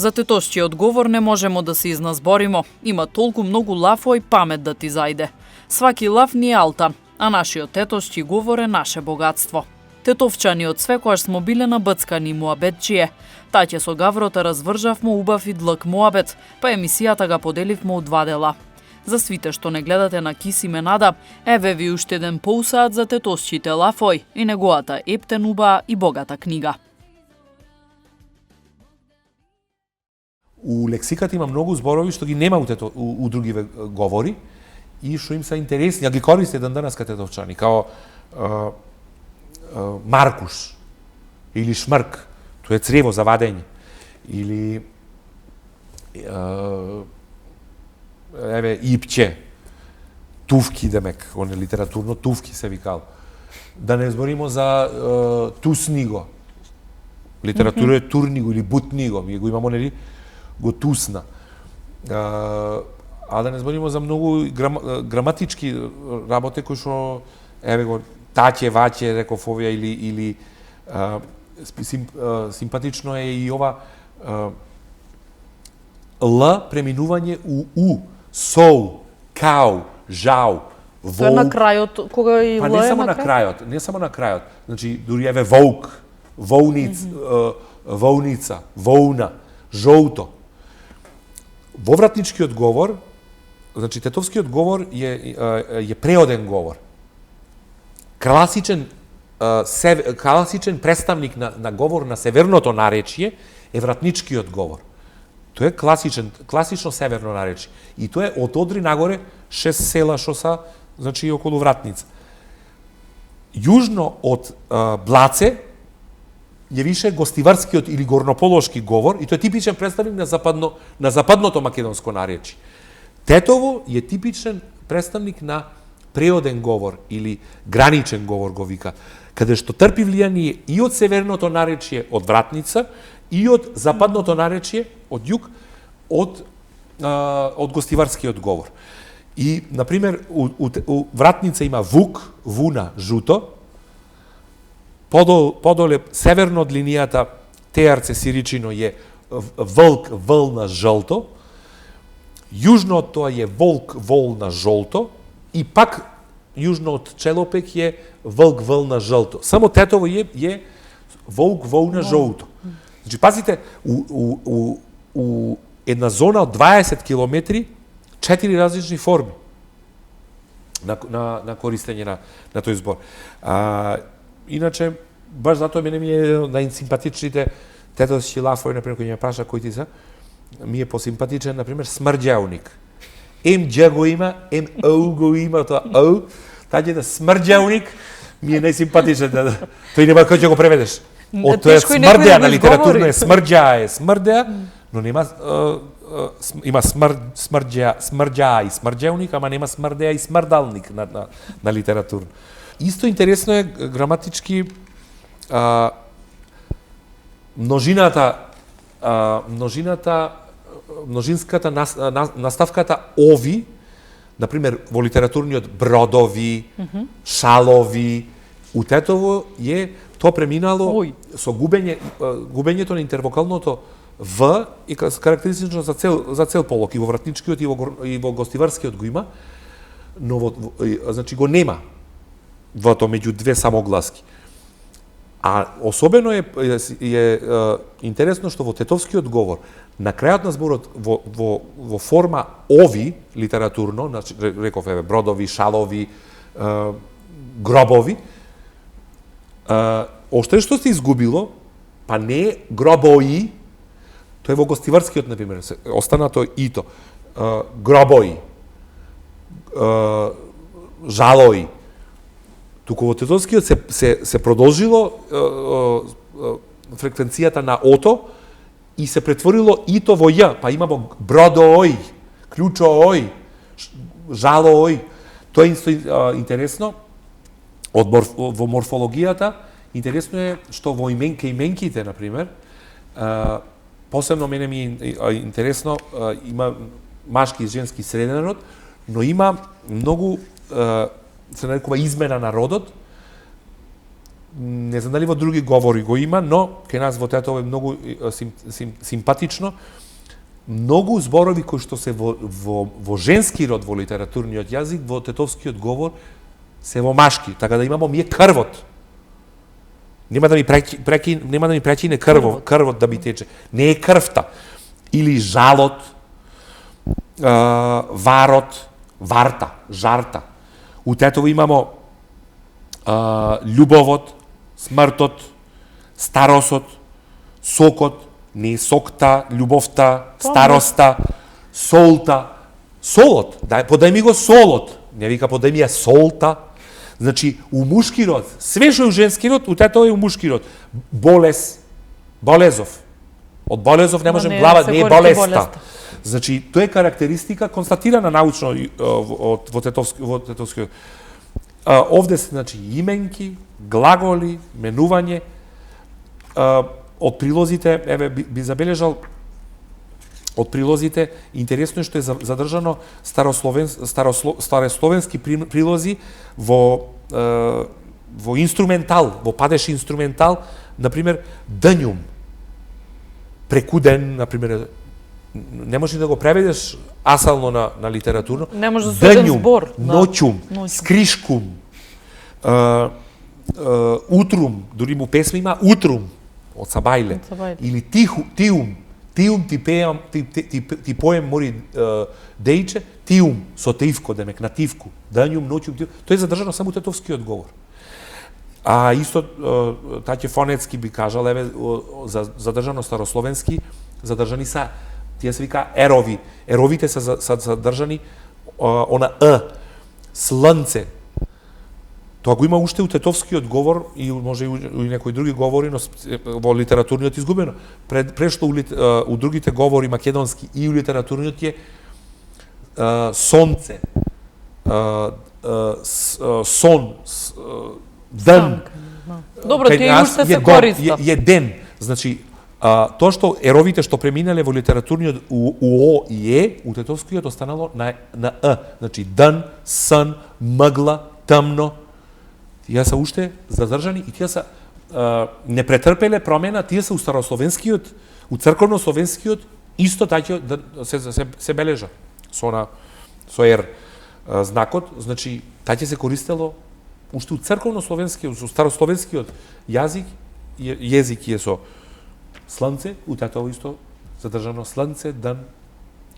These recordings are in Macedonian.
За тетошчиот говор не можемо да се изназборимо. Има толку многу лафо и памет да ти зајде. Сваки лаф ни е алтан, а нашиот тетошчи говор е наше богатство. Тетовчани од свекојаш смо биле набцкани муабетчие. Таќе со Гаврота развржавмо убав и длък муабет, па емисијата га поделивмо у два дела. За свите што не гледате на Кис и Менада, еве ви уште еден поусаат за тетошчите лафој и неговата ептен уба и богата книга. У лексиката има многу зборови што ги нема у други говори и што им се интересни, а ги користи еден денеска тетовчани, као маркуш или шмрк, тоа е црево за вадење, или еве ипче, туфки демек, он е литературно туфки се викал. Да не зборимо за тусниго. Литература е турниго или бутниго, ми го имамо нели го тусна. А да не зборимо за многу граматички работи кои што еве го таќе, ваќе, реков овие или симпатично е и ова Л преминување у соу, кау, жау, волк. Тоа на крајот, кога и Л е на крајот? Па не само на крајот, не само на крајот. Значи, дури еве волк, волниц, волница, волна, жоуто. Во вратничкиот говор, значи тетовскиот говор е преоден говор. Класичен представник на говор на северното наречие е вратничкиот говор. Тоа е класично северно наречие. И тоа е од Одри нагоре 6 села што са, значи околу Вратница. Јужно од Блаце е више гостиварскиот или горнополошки говор и тоа е типичен представник на западното македонско наречие. Тетово е типичен представник на преоден говор или граничен говор го вика, каде што трпи влијание и од северното наречие од Вратница и од западното наречие од југ од гостиварскиот говор. И на пример у Вратница има вук, вуна, жуто. Подоле северно од линијата Теарце Сиричино е волк, волна, жолто. Јужно од тоа е волк, волна, жолто. И пак јужно од Челопек е волк, волна, жолто. Само Тетово е волк, волна, жолто. Значи, пазите, у една зона од 20 километри, 4 различни форми на користење на тој збор. Иначе, баш затоа мене ми е најсимпатичните тетовски лафови, например, кој ме праша кој ти са, ми е посимпатичен, например, смрđавник. Дж го има, О го има, тоа О, таќе да смрđавник ми е најсимпатичен. Тој нема кој ќе го преведеш. Од тоа е смрдеа на литературно е смрдеа, но нема има смрđа и смрđавник, ама нема смрдеа и смрдалник на литературно. Исто интересно е граматички множинската наставката ови, например во литературниот бродови, шалови, у Тетово е тоа преминало со губењето на интервокалното В и карактеристично за цел полок, и во вратничкиот и во гостиварскиот го има, но значи го нема вото меѓу две самогласки. А особено е интересно што во тетовскиот говор, на крајот на зборот во форма ови литературно, значи реков еве бродови, шалови, гробови, оште што се изгубило, па не гробои, тоа е во гостиварскиот, например, останато ито, гробои, жалои. Туку во тетовскиот се продолжило фреквенцијата на ото и се претворило ито во ја, па имамо бродој, клучој, жалој. Тоа е интересно. Во морфологијата, интересно е што во именките, например, посебно мене ми е интересно, има машки и женски среден род, но има многу се нарекува измена на родот, не знам дали во други говори го има, но кај нас во Тетово е многу симпатично. Многу зборови кои што се во женски род во литературниот јазик, во тетовскиот говор се во машки, така да имамо ми е крвот. Нема да ми прекине крвот да ми тече. Не е крвта. Или жалот, варот, варта, жарта. У Тетово имамо љубовот, смртот, старосот, сокот, не сокта, љубовта, староста, солта, солот, подај ми го солот, не вика подај ми ја солта. Значи, у мушки род, све што е у женски род, у Тетово е у мушки род. Болезов. Од болезов не можем глава, не е болеста. Значи, тоа е карактеристика констатирана научно во тетовскиот. Овде се, значи, именки, глаголи, менување. Од прилозите, еве, би забележал, од прилозите, интересно е што е задржано старословенски прилози во инструментал, во падеш инструментал, например, дњум, прекуден, например, не можеш да го преведеш асално на литературно. Не може да се еден збор. Ноќум, скришкум, утрум, дури му песма има утрум, од Сабајле. Или тиум ти поем мори дејче, тиум, со тивко, демек на тивку. Дњум, ноќум, тиум. Тоа е задржано само тетовскиот говор. А исто, таќе фонетски би кажал, еве, задржано старословенски, задржани са, тие се вика ерови. Еровите се задржани, она слнце. Тоа го има уште у тетовскиот говор и може и у некои други говори, но во литературниот изгубено. Прешто у другите говори македонски и у литературниот е сонце, сон, ден. Добро, тие уште се користат. Е ден. Значи, тоа што еровите што преминале во литературниот у О и Е, у тетовскиот останало на Значи, ден, сон, мгла, темно. Тие се уште задржани и тие се не претрпеле промена, тие се у старословенскиот, у црковнословенскиот, исто таќе се бележа со ер знакот, значи таќе се користело уште у црковнословенскиот, у старословенскиот јазик е со слнце, у Тетово исто задржано слнце, ден,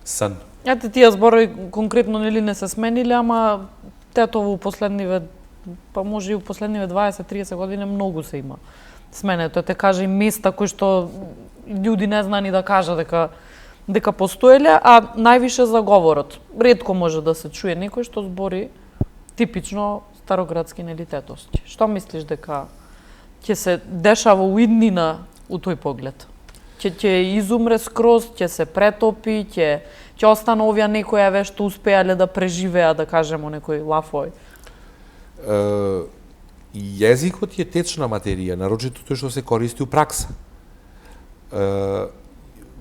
сон. Ете, тие зборови конкретно нели не се смениле, ама Тетово у последниве, па може и у последниве 20-30 години многу се има сменето. Те кажа и места кои што луѓе не знани да кажа дека постоеле, а највише за говорот. Ретко може да се чуе некој што збори типично староградски нели тетовски. Што мислиш дека ќе се дешава у иднина у тој поглед? Ќе изумре скроз, ќе се претопи, ќе остана овие некои еве што успеале да преживеа, да кажемо, некој лафој? Језикот е течна материја, нарочито тој што се користи у пракса.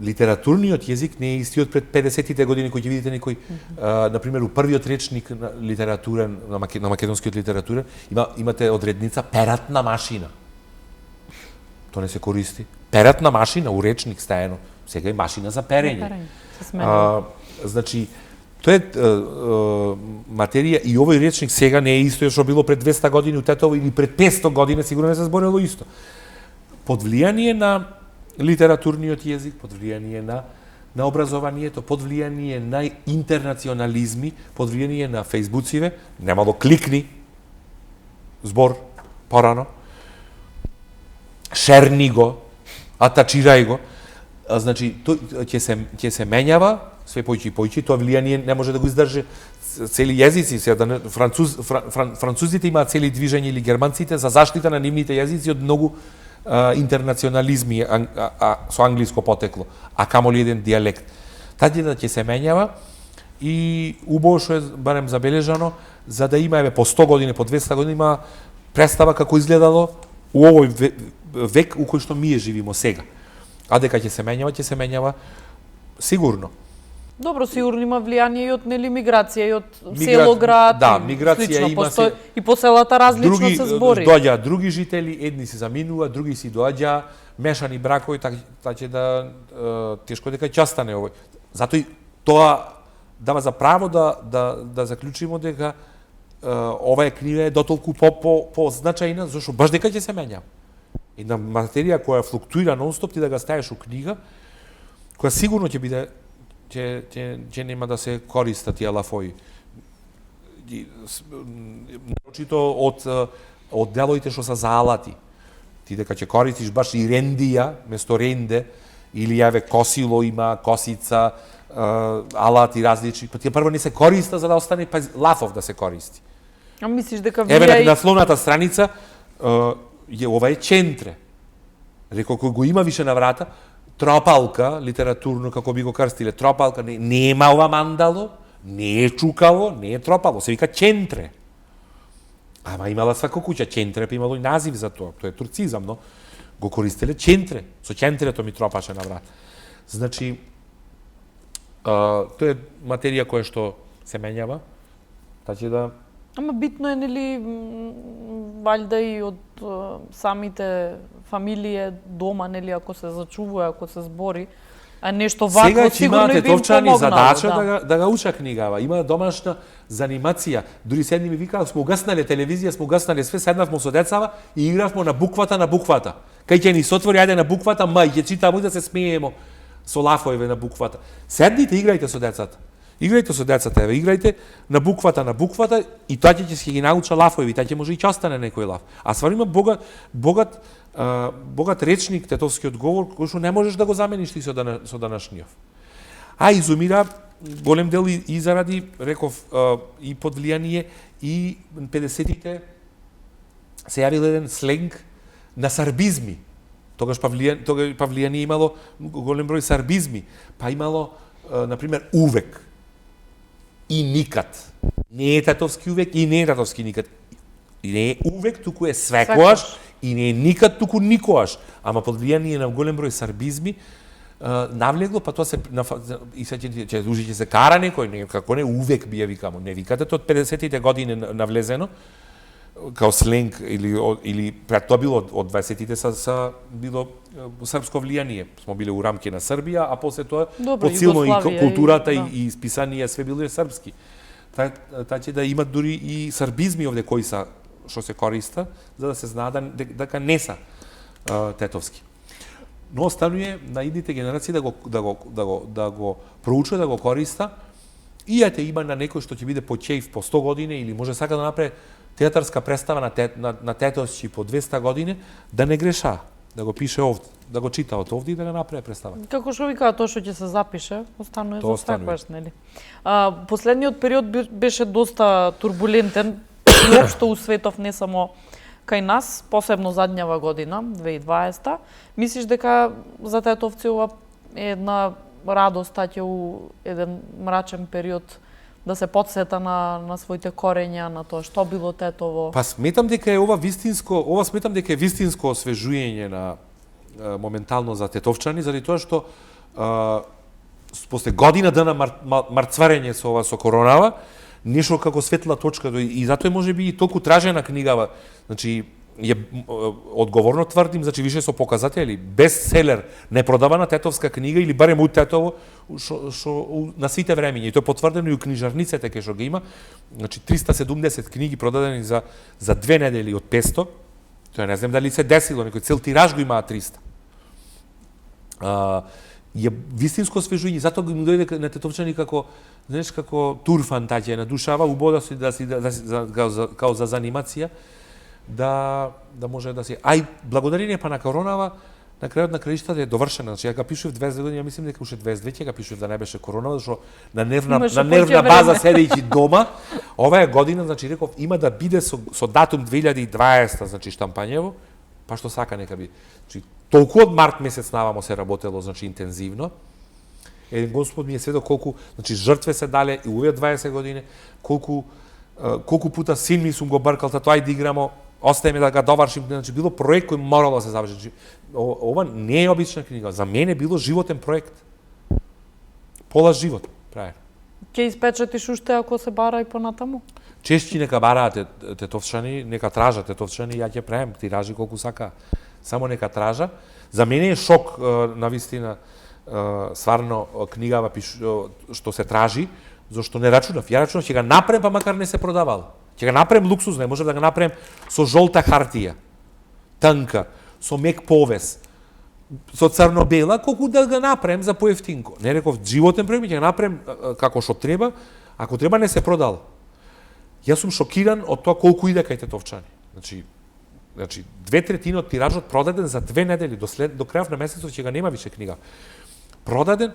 Литературниот језик не е истиот пред 50-тите години, кој ќе видите некој, например, у првиот речник на литературен, на македонскиот литературен, имате одредница ператна машина. Тоа не се користи. Ператна машина у речник стаено, сега е машина за перење. Значи, тоа е материја и овој речник сега не е исто што било пред 200 години у Тетово или пред 500 години, сигурно не се зборело исто. Под влијание на литературниот јазик, под влијание на образованието, под влијание на интернационализми, под влијание на фејсбуциве, немало кликни збор порано, шерни го, атачирај го, значи ќе се менјава све појќе и појќе, тоа влијание не може да го издржи цели језици, французите имаат цели движења или германците за заштита на нивните јазици од многу интернационализми со англиско потекло, а камоли еден дијалект. Таѓe ќе се менјава и убаво што е барем забележано, за да има по 100 години, по 200 години има представа како изгледало у овој век у кој што ние живимо сега. А дека ќе се менјава сигурно. Добро, сигурно има влијание и од нели миграција и од село, град. Да, миграција слично, има се и по селата различно други, се збори. Доаѓа други жители, едни се заминува, други си доаѓа, мешани бракови, така да тешко дека ќе остане овој. Затоа и тоа дава за право да заклучиме дека оваа книга е дотолку по-значајна, зашто баш дека ќе се менја. Една материја која флуктуира нон-стоп, ти да га ставиш у книга, која сигурно ќе биде ќе нема да се користат тие лафои. Наочито од деловите што се заалати. Ти дека ќе користиш баш и рендија, место ренде, или јаве косило има, косица, алати различни, па тие прво не се користа за да остане лафов да се користи. А мислиш дека Еве влијае на насловната страница ова е чентре. Рекол кој го има више на врата, тропалка, литературно како би го крстиле, тропалка не е ова мандало, не е чукало, не е тропало, се вика чентре. Ама имала свака куќа чентре, па имало и назив за тоа, тоа е турцизам, но го користеле чентре, со чентрето ми тропаше на врат. Значи, тоа е материја која што се менјава, така да... Ама битно е, нели, валјда и од самите фамилие дома, нели, ако се зачувува, ако се збори, а нешто вакво сигурно и би им тетовчани помогнало. задача да га уча книгава. Има домашна занимација. Дури седни ми викаа, смо гаснале телевизија, смо гаснале све, седнавмо со децава и игравмо на буквата. Кај ќе ни се отвори, ајде на буквата, ма и ќе читамо и да се смееме со лафоеве на буквата. Седнite, играјте со децата. Играјте со децата, еве, играјте на буквата и тоа ќе ги науча лафови, таа ќе може и ќе остане некој лаф. А стварно има богат речник тетовскиот говор кој што не можеш да го замениш ти со данашниот. А изумира голем дел и заради, реков, и под влијание и 50-тите се јавил еден сленг на сарбизми. Тогаш па влијание имало голем број сарбизми, па имало например увек и никад. Не е татовски увек и не е татовски никад. И не е увек, туку е свекоаш, и не е никад, туку никоаш. Ама под влијание на голем број сарбизми навлегло, па тоа се и се ќе се кара некој, како не увек би ја викамо. Не викате тоа од 50-тите години навлезено као сленг или пред тоа било од 20-тите било српско влијание. Смо биле у рамки на Србија, а после тоа подсилно и културата и списанија све било српски. Така да имат дури и србизми овде кои са што се користа за да се знае дека не са тетовски. Но останува на идните генерации да го проучува, да го користа и има на некој што ќе биде по чејф по 100 години или може сака да направи театарска представа на тетовски по 200 години, да не греша, да го пише овде, да го чита од овде и да го направи представа. Како што викаа, тоа што ќе се запише, останува за секогаш, нели? Последниот период беше доста турбулентен и општо у светов, не само кај нас, посебно задњава година, 2020. Мислиш дека за тетовци ова е една радост, ќе у еден мрачен период да се подсета на своите корења, на тоа што било тетово? Па сметам дека е ова вистинско освежување на моментално за тетовчани, заради тоа што после година дана марцварење со коронава, нешто како светла точка и затоа можеби и толку тражена книгава. Значи е одговорно тврдим, значи више со показатели, бестселер, непродавана тетовска книга или барем у тетово што на сите времиња и тоа е потврдено и у книжарниците кај што ги има. Значи 370 книги продадени за 2 недели од 500. Тоа не знам дали се десило, некој цел тираж го имаа 300. Е вистинско освежување, затоа го дојде на тетовчани како, знаеш, како турфан таќе надушава, убаво као за занимација, да може да се... Ај, благодарение па на коронава, на крајот на краиштата е довршена. Значи, ја га пишував 20 години, ја мислам дека уште 22 ќе га пишував да не беше коронава, зашто на нервна база седејќи дома, оваа година, значи, реков, има да биде со датум 2020, значи, штампањево, па што сака нека би. Значи, толку од март месец навамо се работело, значи, интензивно. Еден Господ ми е сведок колку, значи, жртве се дале и овие 20 години, колку пута син ми сум го бркал, тато ајде играмо, остаеме да га довршим, значи било проект кој морало да се заврши. Значи, ова не е обична книга, за мене било животен проект. Пола живот. Правилно. Ќе испечатиш уште ако се бара и понатаму? Чешки нека бараат тетовчани, нека тражат тетовчани, ја ќе правим тиражи колку сака. Само нека тража. За мене е шок, навистина, сварно книгава што се тражи, зашто не рачунав. Ја рачунав ќе го направам, па макар не се продавал. Ќе го направам луксузно, можев да го направам со жолта хартија, танка, со мек повес, со црно-бела, колку да го направам за поевтинко. Не реков животен проект, ќе го направам како што треба, ако треба не се продал. Јас сум шокиран од тоа колку иде кај тетовчани. Значи 2/3 од тиражот продаден за 2 недели, до крајов на месецот ќе го нема више книга. Продаден,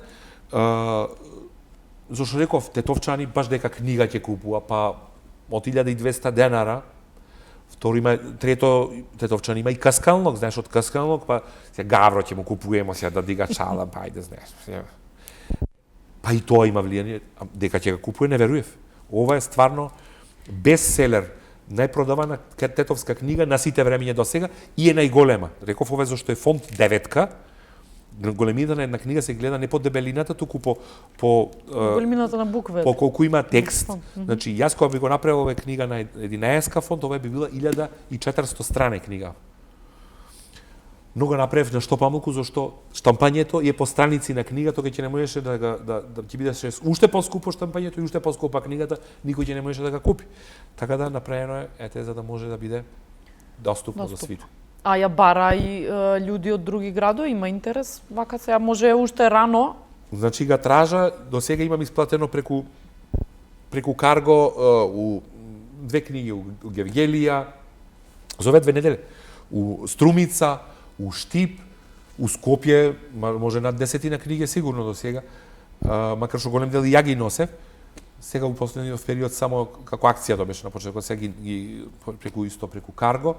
зашто реков тетовчани баш дека книга ќе купува, па од 1200 денара, трето тетовчани има и каскалнок, знаеш, од каскалнок, па се гавро ќе му купуемо, се да дига чала, па ајде, знаеш. Па и тоа има влијание, дека ќе го купуе, не веруев. Ова е стварно бестселер, најпродавана тетовска книга на сите времиња до сега и е најголема. Реков ова зашто е фонд 9-ка, големината на една книга се гледа не по дебелината, туку по големината на буквите. По колку има текст. Значи, јас кога би го направил оваа книга на 11-ка фонд, ова би била 1400 страни книга. Многу направив на што помалку, зашто штампањето е по страници на книгата, кога ќе не можеше да ќе бидеше уште поскупо штампањето и уште поскупа книгата, никој ќе не можеше да го купи. Така да направено е ете за да може да биде достапно за сите. А ја бара и луѓе од други градови, има интерес, вака сега може уште рано. Значи га тража, до сега имам исплатено преку карго у 2 книги у Гевгелија, за овие 2 недели, у Струмица, у Штип, у Скопје, може над 10 книги сигурно до сега, макар што голем дел ја ги носев. Сега у последниот период само како акција беше на почетокот, сега ги преку карго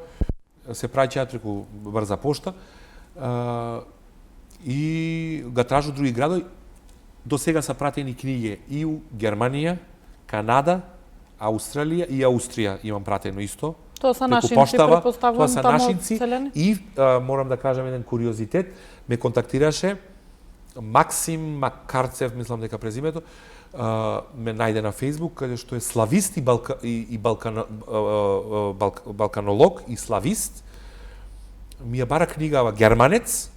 се праќаат преку брза пошта и га тражу други градови. До сега се пратени книги и у Германија, Канада, Аустралија и Аустрија имам пратено исто. Тоа са нашинци, предпоставувам, тоа са нашинци и морам да кажам еден куриозитет, ме контактираше Максим Макарцев, мислам дека презимето, ме најде на Facebook, каде што е славист и балканолог и славист. Ми ја бара книгава германец,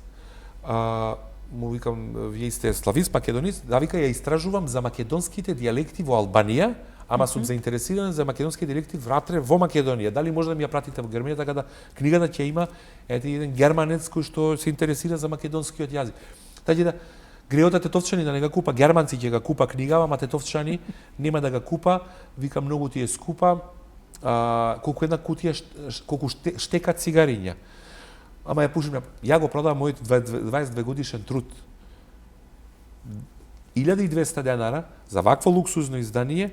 му викам, вие сте славист, македонист, да вика, ја истражувам за македонските дијалекти во Албанија, ама сум заинтересиран за македонски дијалекти вратре во Македонија. Дали може да ми ја пратите во Германија, така да книгата ќе има еден германец кој што се интересира за македонскиот јазик. Така да греот тетовчани да не га купа, германци ќе га купа книгава, ама тетовчани нема да га купа, вика многу ти е скупа, колку една кутија, колку штека цигариња. Ама ја пушим, ја го продавам мојот 22 годишен труд. 1200 денара за вакво луксузно издание,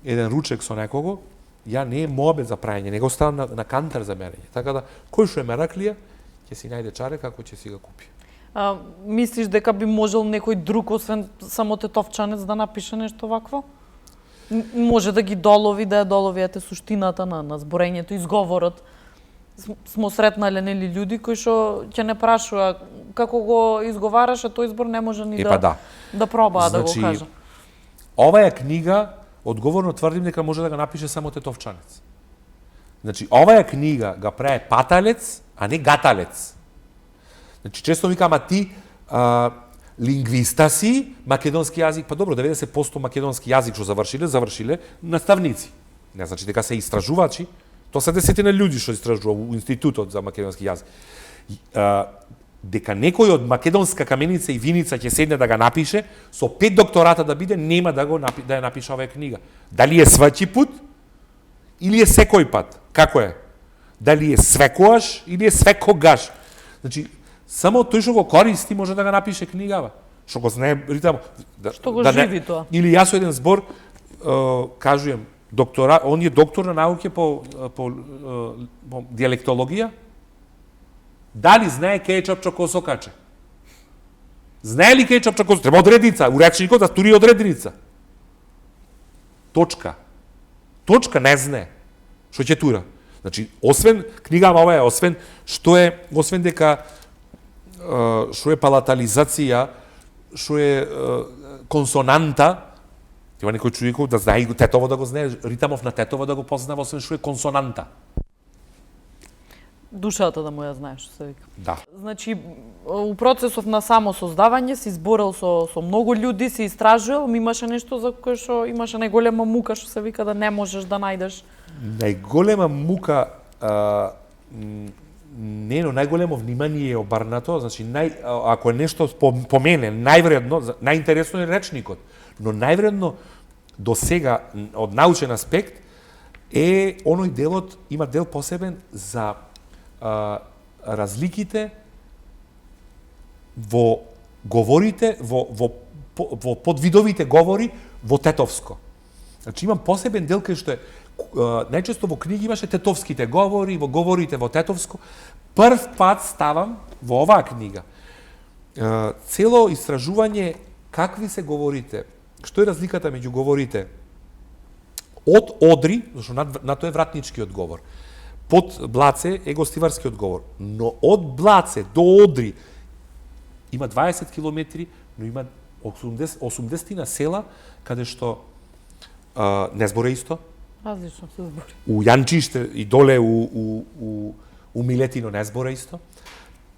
еден ручек со некого, ја не е мобет за прајање, не го ставам на кантар за мерење. Така да, кој што е мераклија, ќе си најде чаре како ќе си ga купи. Мислиш дека би можел некој друг, освен само тетовчанец, да напише нешто вакво? Може да ги долови, да ја долови суштината на зборењето, изговорот. Смо сретнале нели луѓе кои што ќе не прашува како го изговараш, а тој збор не може ни да пробаа да го кажа. Оваа книга, одговорно тврдим дека може да го напише само тетовчанец. Значи, оваа книга га прави паталец, а не гаталец. Значи, често викам, а ти лингвиста си, македонски јазик, па добро, 90% македонски јазик што завршиле наставници. Не значи дека се истражувачи, тоа се десетина луѓе што истражува у Институтот за македонски јазик. Дека некој од македонска каменица и виница ќе седне да га напише, со 5 доктората да биде, нема да ја напише оваа книга. Дали е сваќи пут или е секој пат? Како е? Дали е свекоаш или е свекогаш? Значи, само тој што го користи може да га напише книгава. Што го знае ритам. Што го живи тоа. Или јас со еден збор кажувам, он е доктор на науки по дијалектологија. Дали знае кетчуп чокосокаче? Знае ли кетчуп чокосокаче? Треба одредница, у речникот да тури одредница. Точка. Точка не знае. Што ќе тура? Значи, освен книгава ова е, освен дека што е палатализација, што е консонанта, Има некој човек да знае и Тетово да го знае, ритамов на Тетово да го познава, освен што е консонанта. Душата да му ја знаеш, што се вика. Да. Значи, у процесов на само создавање си зборел со многу луѓе, си истражувал, имаше нешто за кое што имаше најголема мука, што се вика да не можеш да најдеш. Најголема мука не, но најголемо внимание е обарнато, значи ако е нешто по мене највредно, најинтересно е речникот, но највредно до сега од научен аспект е оној делот, има дел посебен за разликите во говорите, во подвидовите говори во тетовско. Значи имам посебен дел кај што е најчесто во книги имаше тетовските говори, во говорите во тетовско. Прв пат ставам во оваа книга. Цело истражување какви се говорите, што е разликата меѓу говорите од Одри, зашто на тоа е вратничкиот говор, под Блаце е гостиварскиот говор, но од Блаце до Одри има 20 километри, но има 80 на села каде што не зборе исто. Различно се збори. У Јанчиште и доле у Милетино не зборе исто.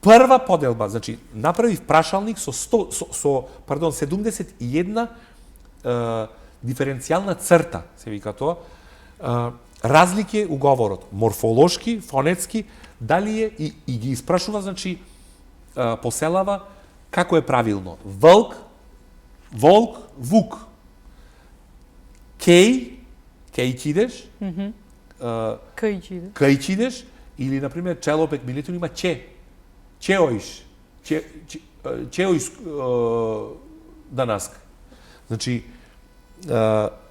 Прва поделба, значи направив прашалник со 71 диференцијална црта, се вика тоа, разлики у говорот, морфолошки, фонетски, дали е и ги испрашува, значи поселава како е правилно. Волк, вук. Кеј кидеш, кај кидеш, или, например, челопек Милетино има чеоиш данаска. Значи,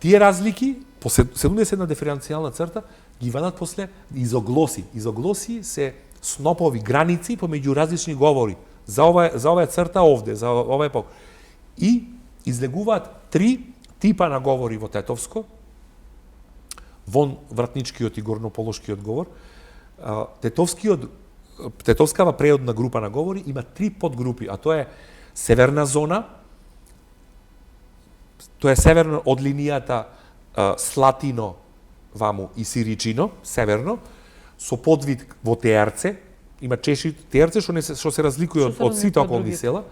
тие разлики, по 71 диференцијална црта, ги вадат после изоглоси. Изоглоси се снопови граници помеѓу различни говори. За оваа црта овде, за овај пок. И излегуваат 3 типа на говори во тетовско, вон вратничкиот и горнополошкиот говор. Тетовскава преодна група на говори има 3 подгрупи, а тоа е северна зона, тоа е северно од линијата Слатино ваму и Сиричино, северно, со подвид во Теарце, има чеши Теарце што се разликува од сите околни села.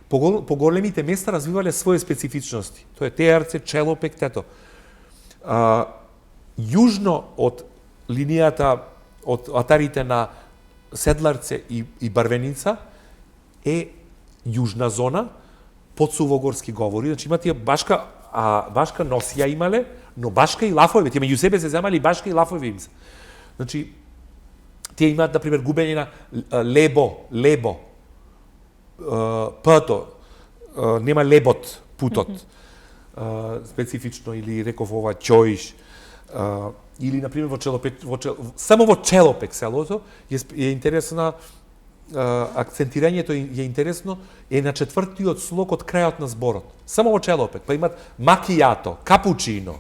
Поголемите места развивале своје специфичности. Тоа е Теарце, Челопек, Тето. Јужно од линијата од атарите на Седларце и Барвеница е јужна зона, подсувогорски говори, значи има тие башка носија имале, но башка и лафови, тие меѓу себе се земали башка и лафови им се. Значи, тие имаат, например, губење на лебо, пато, нема лебот, путот, специфично, или реков ова ќоиш, или, например, само во Челопек селото е интересна, акцентирањето е интересно, е на 4-тиот слог од крајот на зборот. Само во Челопек, па имат макијато, капучино.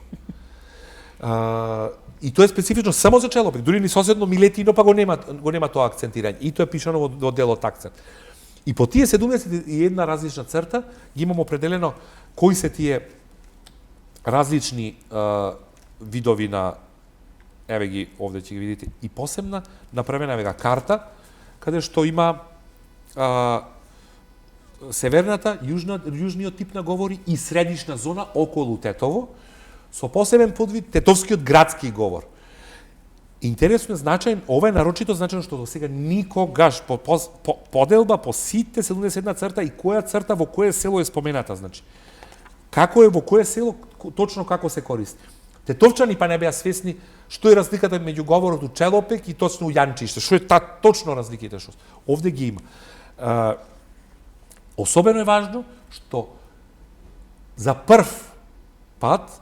И тоа е специфично само за Челопек, дури ни соседно Милетино па го нема тоа акцентирање. И тоа е пишано во делот акцент. И по тие 71 различна црта ги имам определено кои се тие различни видови на, еве ги, овде ќе ги видите, и посебна направена еве карта, каде што има северната, јужниот тип на говори и средишна зона околу Тетово, со посебен подвид тетовскиот градски говор. Интересно е значаен, ова е нарочито значаено што до сега никогаш поделба по сите 71 црта и која црта во кое село е спомената, значи. Како е во кое село, точно како се користи. Тетовчани па не беа свесни што е разликата меѓу говорот у Челопек и точно у Јанчиште, што е точно разликите што. Овде ги има. Особено е важно што за прв пат,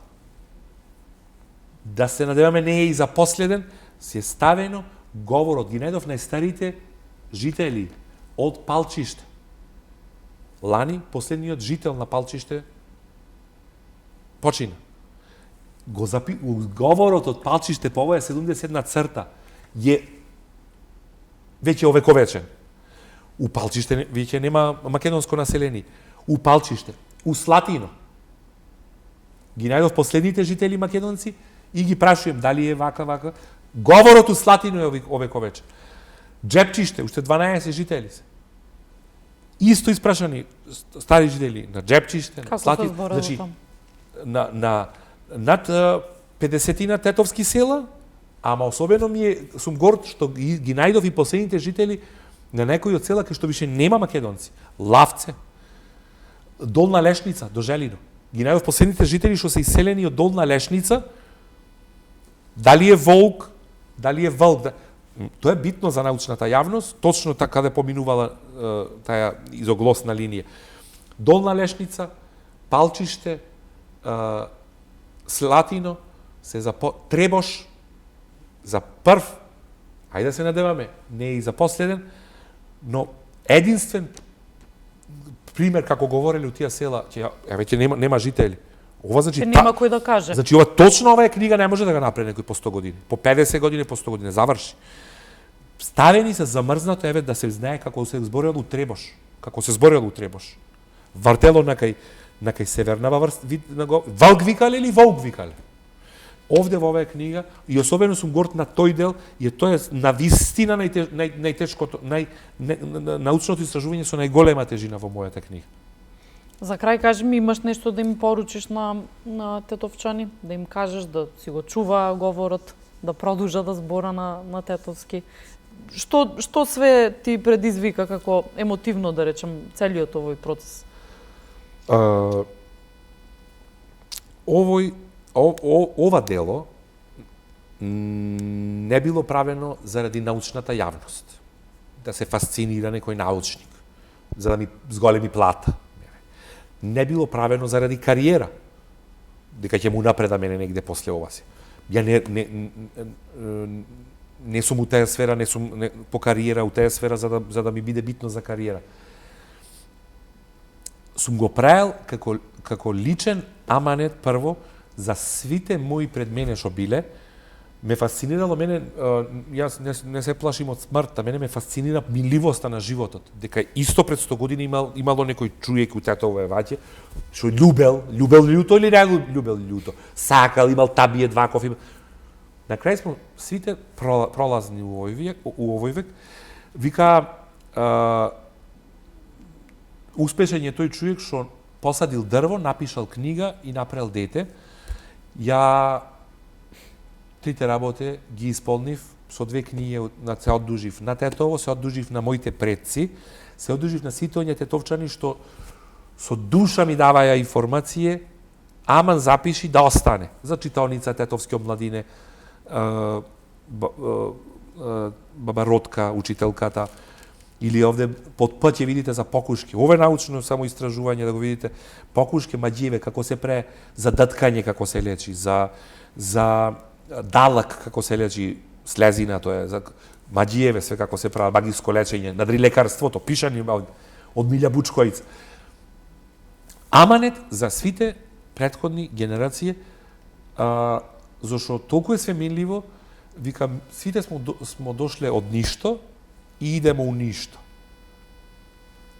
да се надеваме не е и за последен, се е ставено говорот, ги најдов најстарите жители од Палчиште. Лани, последниот жител на Палчиште почина. Говорот од Палчиште по оваа 71 црта е веќе овековечен. У Палчиште веќе нема македонско население. У Палчиште, у Слатино, ги најдов последните жители македонци и ги прашувам дали е вака. Говорот у Слатино е овековече. Джепчиште, уште 12 жители се. Исто испрашани стари жители на Джепчиште, на Слатино. Како се зборува Значи, таму? над 50 тетовски села, ама особено сум горд што ги најдов и последните жители на некои од села кај што више нема македонци. Лавце, Долна Лешница, до Желино. Ги најдов последните жители што се иселени од Долна Лешница. Дали е волк, дали е вълк. Тоа е битно за научната јавност, точно така каде поминувала таа изоглосна линија. Долна Лешница, Палчиште, Слатино, Требош, за прв, ајде да се надеваме, не и за последен, но единствен пример како говореле у тие села, ќе веќе нема жители. Ова значи нема кој да каже. Значи точно оваа книга не може да го направи некој по 100 години, по 50 години, по 100 години, заврши. Ставени се замрзнато еве да се знае како се зборело у Требош, како се зборело у Требош. Вртело на кај северна Валк викале или Волк викале. Овде во оваа книга, и особено сум горд на тој дел, и тоа е на вистина најтешкото, научното истражување со најголема тежина во мојата книга. За крај кажи ми, имаш нешто да им поручиш на тетовчани, да им кажеш да си го чува говорот, да продолжа да збора на тетовски. Што све ти предизвика како емотивно, да речем, целиот овој процес? Ова дело не било правено заради научната јавност, да се фасцинира некој научник, за да ми зголеми плата. Не било правено заради кариера, дека ќе му напреда мене негде после ова се. Ја не сум у таа сфера, не сум по кариера у таа сфера за да ми биде битно за кариера. Сум го правил како личен аманет прво за свите мои пред мене што биле. Ме фасцинирало мене, јас не се плашим од смртта, мене ме фасцинира миливоста на животот, дека исто пред 100 години имало некој човек у Тетово ваќе што љубел љуто или не љубел љуто, сакал, имал табие дваков. На крај смо свите пролазни у овој век. Вика успешен е тој човек што посадил дрво, напишал книга и направил дете. Ја трите работи ги исполнив со 2 книги, се оддужив на Тетово, се оддужив на моите предци, се оддужив на сите оние тетовчани што со душа ми даваја информација, аман запиши да остане. За читалница Тетовски омладине, баба Ротка, учителката, или овде под път ќе видите за покушки. Ова е научно само истражување, да го видите. Покушки, маđиеве, како се пре, за дъткање како се лечи, за далък како се лечи, слезина, тоа е, за маđиеве, све како се прави, магиско лечење, надри лекарството, пишани од Милја Бучкоица. Аманет за свите претходни генерации, зашто толку е свеминливо, викам, свите смо дошле од ништо и идемо у ништо.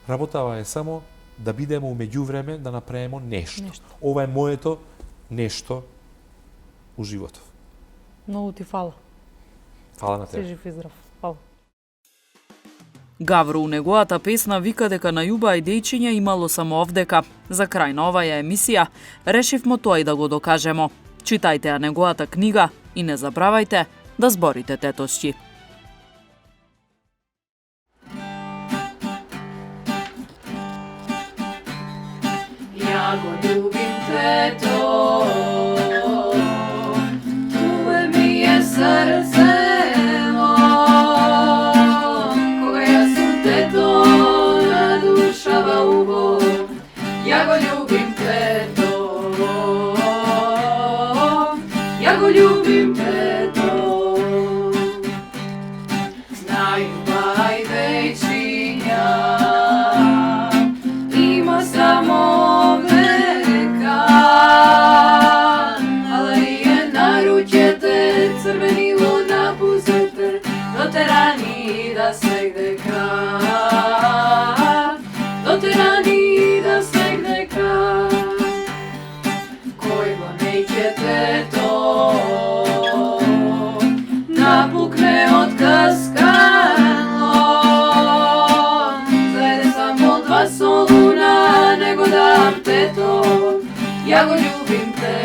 Работава е само да бидеме у меѓувреме, да направиме нешто. Ова е моето нешто у животот. Многу ти фала. Фала на тебе. Си жив и здрав. Фала. Гавро у неговата песна вика дека на љуба идејчиња имало само овдека. За крај на оваа емисија решивмо тоа и да го докажемо. Читајте ја неговата книга и не забравајте да зборите тетошки. Ja go ljubim teto, tvoje mi je srce koga ja sam teto, nadušava ubo. Ja go ljubim teto, ja go ljubim teto. Znaju baj većinja, ima samo crvenilo na buzeter, doterani da svegne kraj, doterani da svegne kraj. Koji ja go ljubim te.